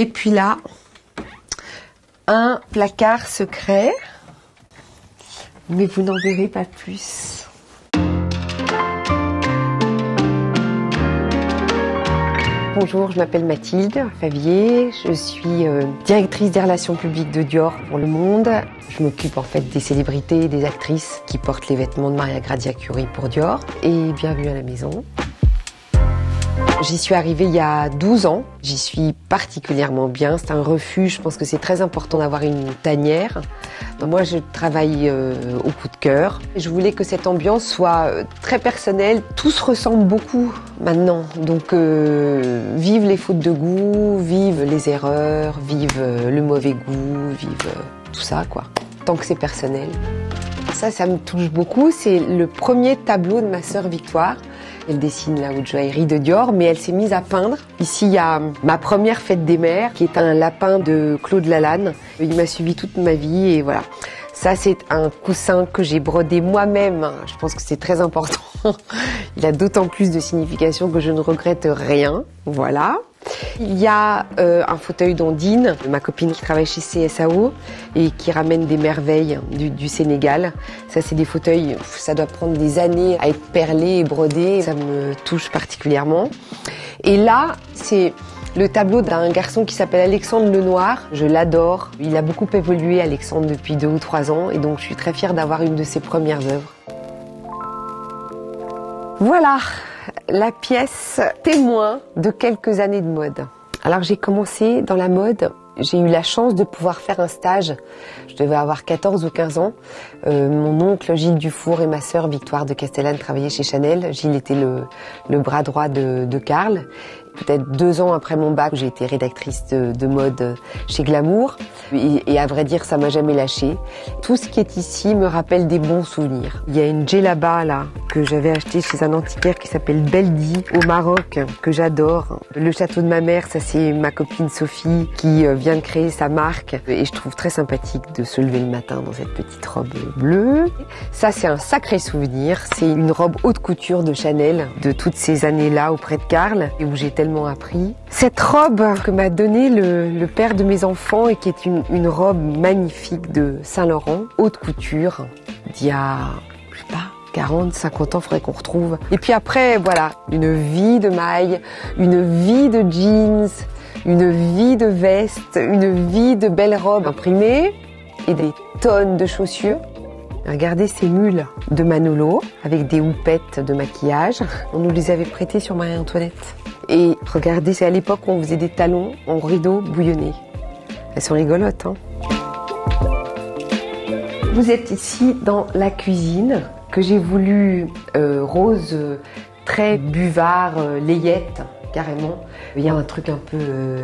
Et puis là, un placard secret, mais vous n'en verrez pas plus. Bonjour, je m'appelle Mathilde Favier, je suis directrice des relations publiques de Dior pour le monde. Je m'occupe en fait des célébrités et des actrices qui portent les vêtements de Maria Grazia Chiuri pour Dior. Et bienvenue à la maison. J'y suis arrivée il y a 12 ans, j'y suis particulièrement bien, c'est un refuge, je pense que c'est très important d'avoir une tanière. Moi je travaille au coup de cœur, je voulais que cette ambiance soit très personnelle, tout se ressemble beaucoup maintenant, donc vive les fautes de goût, vive les erreurs, vive le mauvais goût, vive tout ça quoi, tant que c'est personnel. Ça me touche beaucoup, c'est le premier tableau de ma sœur Victoire. Elle dessine la haute joaillerie de Dior, mais elle s'est mise à peindre. Ici, il y a ma première fête des mères, qui est un lapin de Claude Lalanne. Il m'a suivi toute ma vie et voilà. Ça, c'est un coussin que j'ai brodé moi-même. Je pense que c'est très important. Il a d'autant plus de signification que je ne regrette rien. Voilà. Il y a un fauteuil d'Ondine, ma copine qui travaille chez CSAO et qui ramène des merveilles du Sénégal. Ça, c'est des fauteuils, ça doit prendre des années à être perlé et brodé. Ça me touche particulièrement. Et là, c'est le tableau d'un garçon qui s'appelle Alexandre Lenoir. Je l'adore. Il a beaucoup évolué, Alexandre, depuis 2 ou 3 ans. Et donc, je suis très fière d'avoir une de ses premières œuvres. Voilà, la pièce témoin de quelques années de mode. Alors j'ai commencé dans la mode, j'ai eu la chance de pouvoir faire un stage. Je devais avoir 14 ou 15 ans. Mon oncle Gilles Dufour et ma sœur Victoire de Castellane travaillaient chez Chanel. Gilles était le bras droit de Karl. Peut-être 2 ans après mon bac, j'ai été rédactrice de mode chez Glamour. Et à vrai dire, ça m'a jamais lâché. Tout ce qui est ici me rappelle des bons souvenirs. Il y a une djellaba là que j'avais acheté chez un antiquaire qui s'appelle Beldi au Maroc, que j'adore. Le château de ma mère, ça c'est ma copine Sophie qui vient de créer sa marque. Et je trouve très sympathique de se lever le matin dans cette petite robe bleue. Ça c'est un sacré souvenir. C'est une robe haute couture de Chanel de toutes ces années-là auprès de Karl et où j'ai tellement appris. Cette robe que m'a donnée le père de mes enfants et qui est une robe magnifique de Saint-Laurent, haute couture, d'il y a, je sais pas, 40, 50 ans, faudrait qu'on retrouve. Et puis après, voilà, une vie de mailles, une vie de jeans, une vie de vestes, une vie de belles robes imprimées et des tonnes de chaussures. Regardez ces mules de Manolo avec des houpettes de maquillage. On nous les avait prêtées sur Marie-Antoinette. Et regardez, c'est à l'époque où on faisait des talons en rideau bouillonné. Elles sont rigolotes, hein. Vous êtes ici dans la cuisine que j'ai voulu rose, très buvard, layette, carrément. Il y a un truc un peu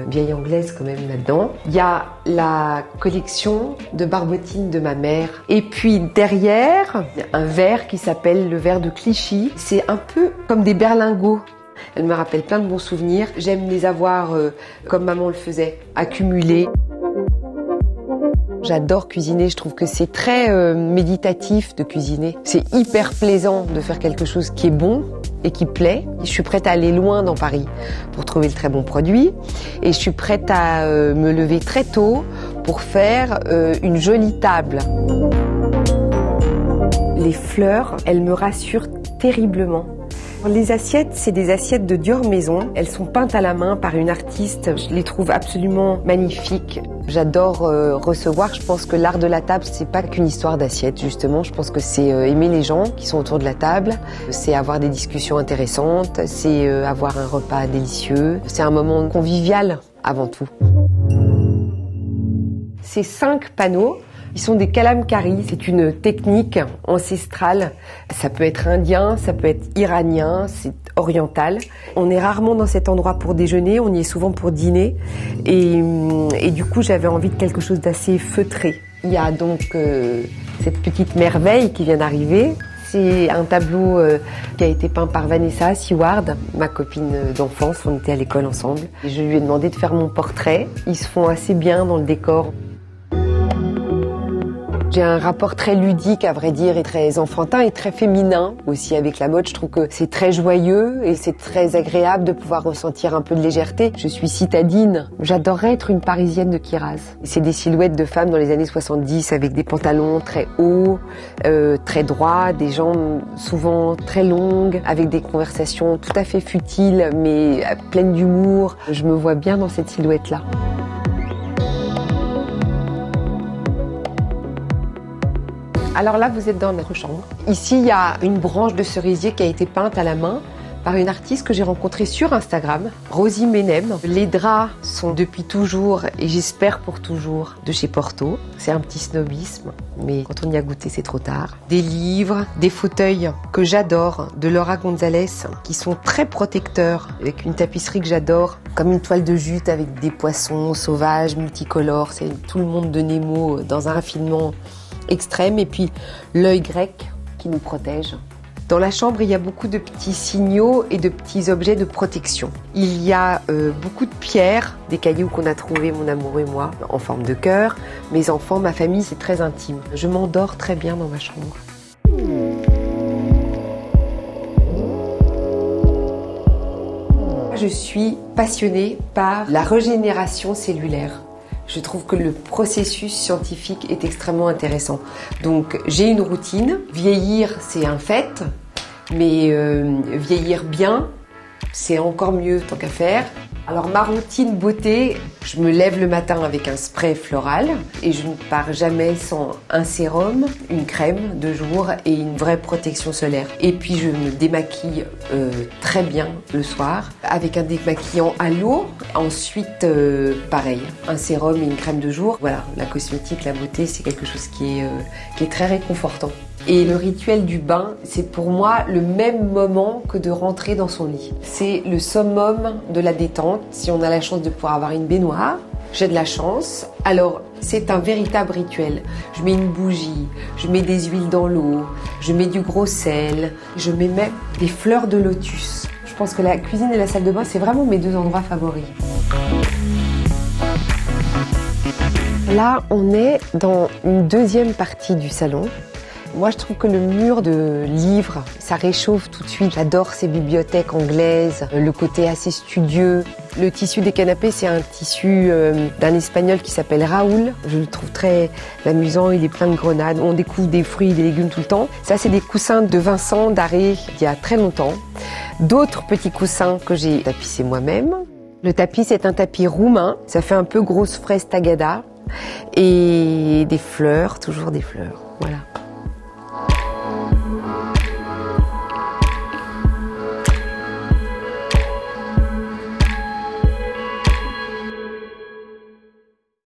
vieille anglaise quand même là-dedans. Il y a la collection de barbotines de ma mère. Et puis derrière, un verre qui s'appelle le verre de Clichy. C'est un peu comme des berlingots. Elle me rappelle plein de bons souvenirs. J'aime les avoir, comme maman le faisait, accumulés. J'adore cuisiner, je trouve que c'est très méditatif de cuisiner. C'est hyper plaisant de faire quelque chose qui est bon et qui plaît. Je suis prête à aller loin dans Paris pour trouver le très bon produit. Et je suis prête à me lever très tôt pour faire une jolie table. Les fleurs, elles me rassurent terriblement. Les assiettes, c'est des assiettes de Dior Maison. Elles sont peintes à la main par une artiste. Je les trouve absolument magnifiques. J'adore recevoir. Je pense que l'art de la table, c'est pas qu'une histoire d'assiette, justement. Je pense que c'est aimer les gens qui sont autour de la table. C'est avoir des discussions intéressantes. C'est avoir un repas délicieux. C'est un moment convivial, avant tout. Ces 5 panneaux, ils sont des kalamkaris, c'est une technique ancestrale. Ça peut être indien, ça peut être iranien, c'est oriental. On est rarement dans cet endroit pour déjeuner, on y est souvent pour dîner. Et du coup, j'avais envie de quelque chose d'assez feutré. Il y a donc cette petite merveille qui vient d'arriver. C'est un tableau qui a été peint par Vanessa Seward, ma copine d'enfance. On était à l'école ensemble. Et je lui ai demandé de faire mon portrait. Ils se font assez bien dans le décor. J'ai un rapport très ludique, à vrai dire, et très enfantin et très féminin aussi avec la mode. Je trouve que c'est très joyeux et c'est très agréable de pouvoir ressentir un peu de légèreté. Je suis citadine. J'adorerais être une Parisienne de Kiraz. C'est des silhouettes de femmes dans les années 70 avec des pantalons très hauts, très droits, des jambes souvent très longues, avec des conversations tout à fait futiles mais pleines d'humour. Je me vois bien dans cette silhouette-là. Alors là, vous êtes dans notre chambre. Ici, il y a une branche de cerisier qui a été peinte à la main par une artiste que j'ai rencontrée sur Instagram, Rosie Menem. Les draps sont depuis toujours, et j'espère pour toujours, de chez Porto. C'est un petit snobisme, mais quand on y a goûté, c'est trop tard. Des livres, des fauteuils que j'adore, de Laura Gonzalez, qui sont très protecteurs, avec une tapisserie que j'adore, comme une toile de jute avec des poissons sauvages, multicolores. C'est tout le monde de Nemo dans un raffinement extrême, et puis l'œil grec qui nous protège. Dans la chambre, il y a beaucoup de petits signaux et de petits objets de protection. Il y a beaucoup de pierres, des cailloux qu'on a trouvés, mon amoureux et moi, en forme de cœur. Mes enfants, ma famille, c'est très intime. Je m'endors très bien dans ma chambre. Je suis passionnée par la régénération cellulaire. Je trouve que le processus scientifique est extrêmement intéressant. Donc j'ai une routine. Vieillir, c'est un fait, mais vieillir bien, c'est encore mieux tant qu'à faire. Alors ma routine beauté, je me lève le matin avec un spray floral et je ne pars jamais sans un sérum, une crème de jour et une vraie protection solaire. Et puis je me démaquille très bien le soir avec un démaquillant à l'eau. Ensuite, pareil, un sérum et une crème de jour. Voilà, la cosmétique, la beauté, c'est quelque chose qui est très réconfortant. Et le rituel du bain, c'est pour moi le même moment que de rentrer dans son lit. C'est le summum de la détente. Si on a la chance de pouvoir avoir une baignoire, j'ai de la chance. Alors, c'est un véritable rituel. Je mets une bougie, je mets des huiles dans l'eau, je mets du gros sel, je mets même des fleurs de lotus. Je pense que la cuisine et la salle de bain, c'est vraiment mes deux endroits favoris. Là, on est dans une deuxième partie du salon. Moi, je trouve que le mur de livres, ça réchauffe tout de suite. J'adore ces bibliothèques anglaises, le côté assez studieux. Le tissu des canapés, c'est un tissu d'un Espagnol qui s'appelle Raoul. Je le trouve très amusant, il est plein de grenades. On découvre des fruits et des légumes tout le temps. Ça, c'est des coussins de Vincent Darré il y a très longtemps. D'autres petits coussins que j'ai tapissés moi-même. Le tapis, c'est un tapis roumain. Ça fait un peu grosse fraise tagada. Et des fleurs, toujours des fleurs. Voilà.